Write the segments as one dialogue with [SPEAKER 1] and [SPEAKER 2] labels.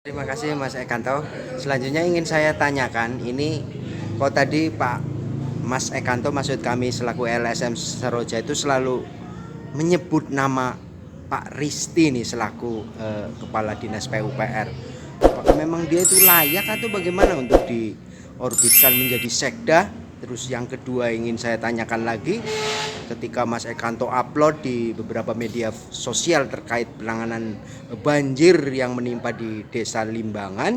[SPEAKER 1] Terima kasih Mas Ekanto. Selanjutnya ingin saya tanyakan, ini kok tadi Pak Mas Ekanto, maksud kami selaku LSM Seroja itu selalu menyebut nama Pak Risti nih selaku Kepala Dinas PUPR. Apakah memang dia itu layak atau bagaimana untuk diorbitkan menjadi sekda? Terus yang kedua ingin saya tanyakan lagi, ketika Mas Ekanto upload di beberapa media sosial terkait penanganan banjir yang menimpa di Desa Limbangan,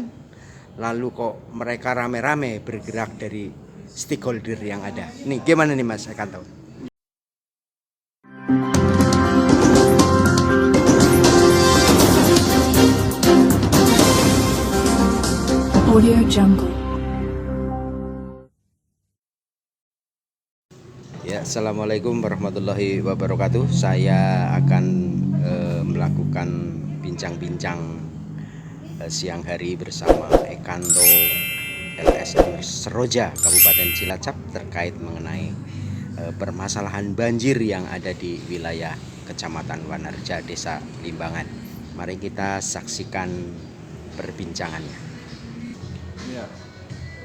[SPEAKER 1] lalu kok mereka rame-rame bergerak dari stakeholder yang ada. Nih gimana nih Mas Ekanto?
[SPEAKER 2] Audio Jungle.
[SPEAKER 1] Ya, assalamualaikum warahmatullahi wabarakatuh. Saya akan melakukan bincang-bincang siang hari bersama Ekanto LSM Seroja Kabupaten Cilacap terkait mengenai permasalahan banjir yang ada di wilayah Kecamatan Wanarja, Desa Limbangan. Mari kita saksikan perbincangannya.
[SPEAKER 3] Ya,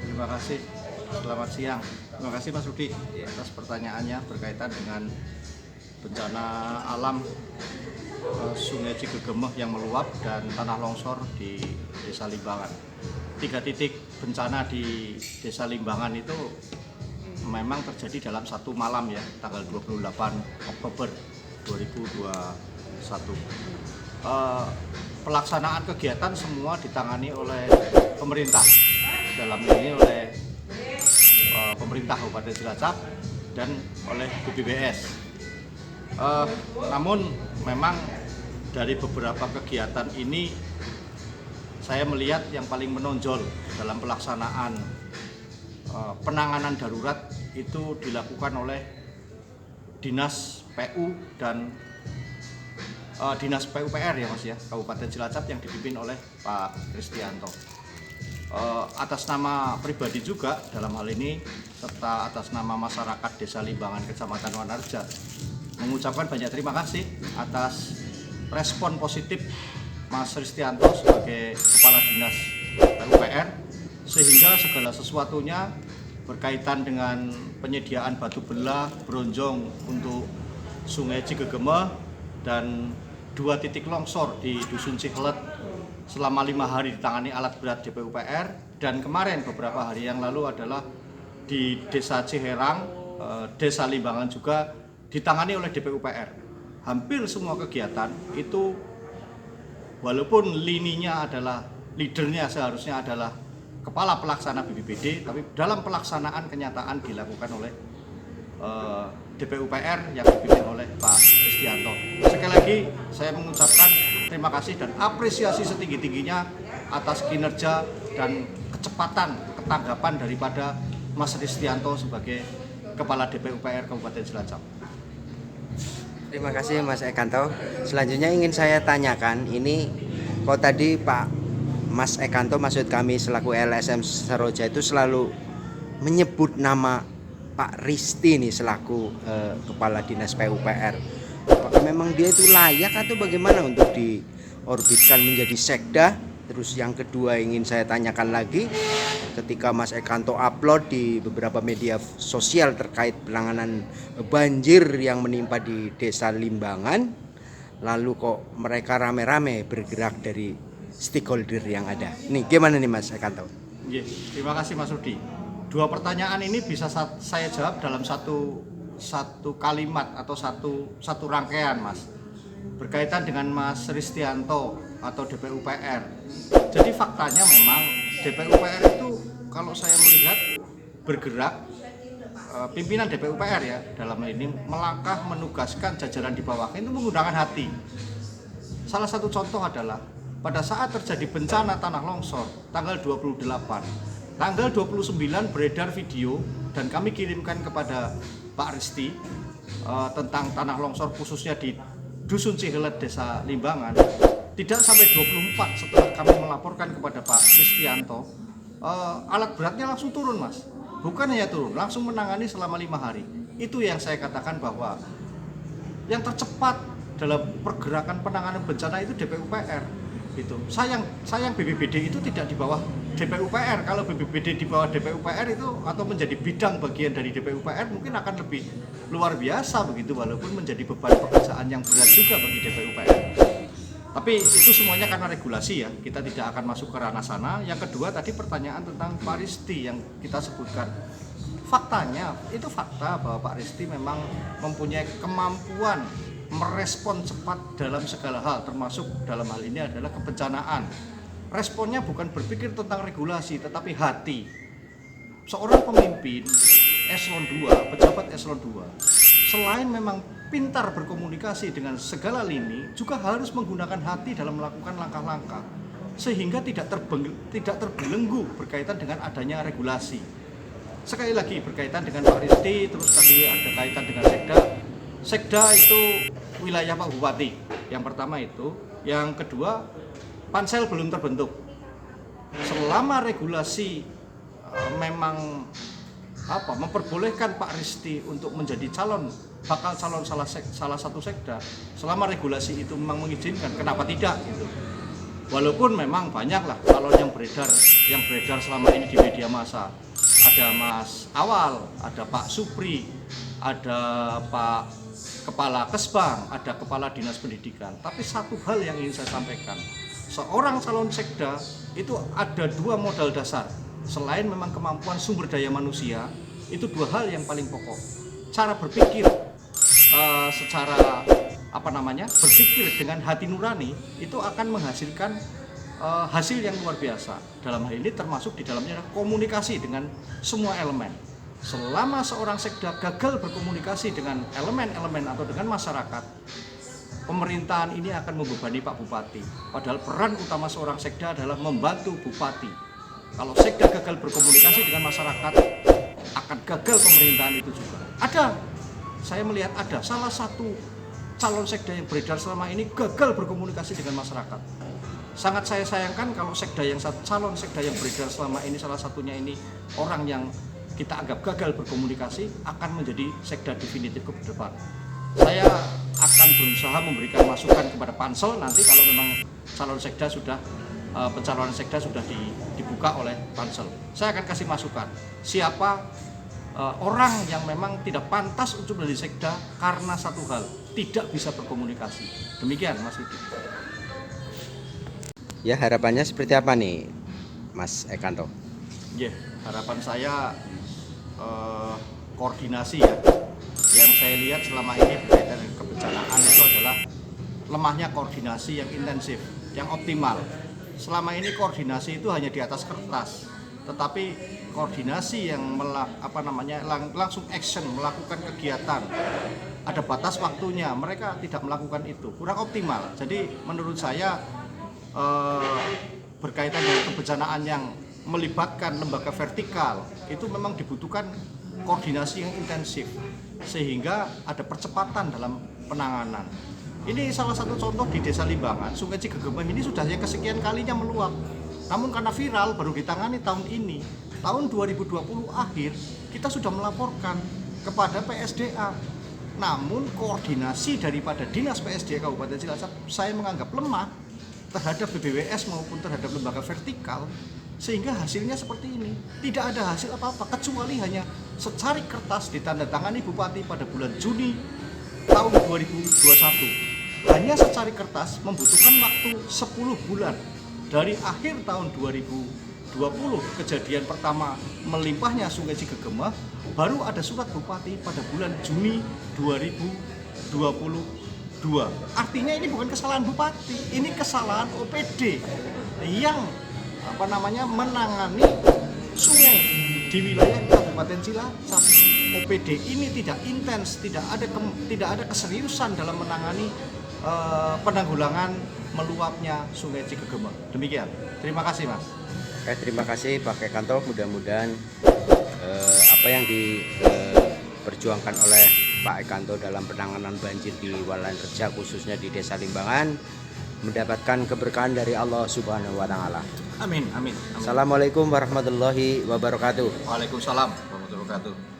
[SPEAKER 3] terima kasih. Selamat siang. Terima kasih Mas Rudi atas pertanyaannya berkaitan dengan bencana alam Sungai Cigegemeh yang meluap dan tanah longsor di Desa Limbangan. 3 titik bencana di Desa Limbangan itu memang terjadi dalam satu malam ya, tanggal 28 Oktober 2021. Pelaksanaan kegiatan semua ditangani oleh pemerintah, dalam ini oleh pemerintah Kabupaten Cilacap dan oleh BPBS. Namun memang dari beberapa kegiatan ini saya melihat yang paling menonjol dalam pelaksanaan penanganan darurat itu dilakukan oleh Dinas PU dan Dinas PUPR ya Mas ya, Kabupaten Cilacap yang dipimpin oleh Pak Kristianto. Atas nama pribadi juga dalam hal ini serta atas nama masyarakat Desa Limbangan Kecamatan Wanarja mengucapkan banyak terima kasih atas respon positif Mas Kristianto sebagai Kepala Dinas PUPR, sehingga segala sesuatunya berkaitan dengan penyediaan batu belah, bronjong untuk Sungai Cigegemeh dan 2 titik longsor di Dusun Cihelet selama 5 hari ditangani alat berat DPUPR, dan kemarin beberapa hari yang lalu adalah di Desa Ciherang, Desa Limbangan juga ditangani oleh DPUPR. Hampir semua kegiatan itu walaupun lininya adalah leadernya seharusnya adalah kepala pelaksana BPBD, tapi dalam pelaksanaan kenyataan dilakukan oleh DPUPR yang dipimpin oleh Pak Kristianto. Sekali lagi saya mengucapkan terima kasih dan apresiasi setinggi-tingginya atas kinerja dan kecepatan ketanggapan daripada Mas Kristianto sebagai Kepala DPUPR Kabupaten Cilacap.
[SPEAKER 1] Terima kasih Mas Ekanto. Selanjutnya ingin saya tanyakan, ini kok tadi Pak Mas Ekanto, maksud kami selaku LSM Seroja itu selalu menyebut nama Pak Risti nih selaku Kepala Dinas PUPR. Apakah memang dia itu layak atau bagaimana untuk diorbitkan menjadi sekda? Terus yang kedua ingin saya tanyakan lagi, ketika Mas Ekanto upload di beberapa media sosial terkait penanganan banjir yang menimpa di Desa Limbangan, lalu kok mereka rame-rame bergerak dari stakeholder yang ada. Nih gimana nih Mas Ekanto?
[SPEAKER 3] Terima kasih Mas Rudi. 2 pertanyaan ini bisa saya jawab dalam satu kalimat atau satu rangkaian Mas, berkaitan dengan Mas Kristianto atau DPUPR. Jadi faktanya memang DPUPR itu kalau saya melihat bergerak, pimpinan DPUPR ya dalam ini melangkah menugaskan jajaran di bawah itu menggunakan hati. Salah satu contoh adalah pada saat terjadi bencana tanah longsor tanggal 28, tanggal 29 beredar video dan kami kirimkan kepada Pak Risti tentang tanah longsor khususnya di Dusun Cihelet Desa Limbangan. Tidak sampai 24 setelah kami melaporkan kepada Pak Kristianto, alat beratnya langsung turun Mas. Bukan hanya turun, langsung menangani selama 5 hari. Itu yang saya katakan bahwa yang tercepat dalam pergerakan penanganan bencana itu DPUPR. Gitu. Sayang BPBD itu tidak di bawah DPUPR. Kalau BPBD di bawah DPUPR itu atau menjadi bidang bagian dari DPUPR mungkin akan lebih luar biasa begitu, walaupun menjadi beban pekerjaan yang berat juga bagi DPUPR. Tapi itu semuanya karena regulasi ya, kita tidak akan masuk ke ranah sana. Yang kedua tadi pertanyaan tentang Pak Risti yang kita sebutkan. Faktanya, itu fakta bahwa Pak Risti memang mempunyai kemampuan merespon cepat dalam segala hal, termasuk dalam hal ini adalah kebencanaan. Responnya bukan berpikir tentang regulasi, tetapi hati. Seorang pemimpin eselon 2, pejabat eselon 2, selain memang pintar berkomunikasi dengan segala lini, juga harus menggunakan hati dalam melakukan langkah-langkah, sehingga tidak terbelenggu berkaitan dengan adanya regulasi. Sekali lagi berkaitan dengan Pak Risti, terus tadi ada kaitan dengan Sekda. Sekda itu wilayah Pak Bupati. Yang pertama itu, yang kedua pansel belum terbentuk. Selama regulasi memang memperbolehkan Pak Risti untuk menjadi bakal calon salah satu sekda, selama regulasi itu memang mengizinkan, kenapa tidak gitu. Walaupun memang banyaklah calon yang beredar selama ini di media massa. Ada Mas Awal, ada Pak Supri, ada Pak Kepala Kesbang, ada Kepala Dinas Pendidikan. Tapi satu hal yang ingin saya sampaikan, seorang calon sekda itu ada dua modal dasar. Selain memang kemampuan sumber daya manusia, itu dua hal yang paling pokok. Cara berpikir berpikir dengan hati nurani itu akan menghasilkan hasil yang luar biasa. Dalam hal ini termasuk di dalamnya komunikasi dengan semua elemen. Selama seorang sekda gagal berkomunikasi dengan elemen-elemen atau dengan masyarakat, pemerintahan ini akan membebani Pak Bupati. Padahal peran utama seorang sekda adalah membantu Bupati. Kalau sekda gagal berkomunikasi dengan masyarakat, akan gagal pemerintahan itu juga. Saya melihat ada salah satu calon sekda yang beredar selama ini gagal berkomunikasi dengan masyarakat. Sangat saya sayangkan kalau calon sekda yang beredar selama ini, salah satunya ini orang yang kita anggap gagal berkomunikasi, akan menjadi sekda definitif ke depan. Saya akan berusaha memberikan masukan kepada pansel nanti kalau memang pencalonan sekda sudah dibuka oleh pansel. Saya akan kasih masukan siapa orang yang memang tidak pantas untuk menjadi sekda karena satu hal, tidak bisa berkomunikasi. Demikian Mas Yudi.
[SPEAKER 1] Ya, harapannya seperti apa nih Mas Ekanto?
[SPEAKER 3] Harapan saya koordinasi ya. Yang saya lihat selama ini berkaitan dengan kebencanaan itu adalah lemahnya koordinasi yang intensif, yang optimal. Selama ini koordinasi itu hanya di atas kertas, tetapi koordinasi yang langsung action, melakukan kegiatan, ada batas waktunya, mereka tidak melakukan itu, kurang optimal. Jadi menurut saya berkaitan dengan kebencanaan yang melibatkan lembaga vertikal itu memang dibutuhkan koordinasi yang intensif sehingga ada percepatan dalam penanganan. Ini salah satu contoh di Desa Limbangan, Sungai Cigegemah ini sudah yang kesekian kalinya meluap. Namun karena viral baru ditangani tahun ini. Tahun 2020 akhir kita sudah melaporkan kepada PSDA. Namun koordinasi daripada Dinas PSDA Kabupaten Cilacap saya menganggap lemah terhadap BBWS maupun terhadap lembaga vertikal, sehingga hasilnya seperti ini. Tidak ada hasil apa-apa kecuali hanya secari kertas ditandatangani Bupati pada bulan Juni tahun 2021. Hanya secari kertas membutuhkan waktu 10 bulan. Dari akhir tahun 2020 kejadian pertama melimpahnya Sungai Cigegemah, baru ada surat Bupati pada bulan Juni 2022. Artinya ini bukan kesalahan Bupati, ini kesalahan OPD yang menangani sungai di wilayah Kabupaten Cilacap. OPD ini tidak intens, tidak ada keseriusan dalam menangani penanggulangan meluapnya Sungai Cigegemah. Demikian. Terima kasih, Mas.
[SPEAKER 1] Oke, terima kasih Pak Ekanto. Mudah-mudahan apa yang diperjuangkan oleh Pak Ekanto dalam penanganan banjir di Walan Reja khususnya di Desa Limbangan mendapatkan keberkahan dari Allah Subhanahu wa taala.
[SPEAKER 3] Amin, amin.
[SPEAKER 1] Assalamualaikum warahmatullahi wabarakatuh.
[SPEAKER 3] Waalaikumsalam warahmatullahi wabarakatuh.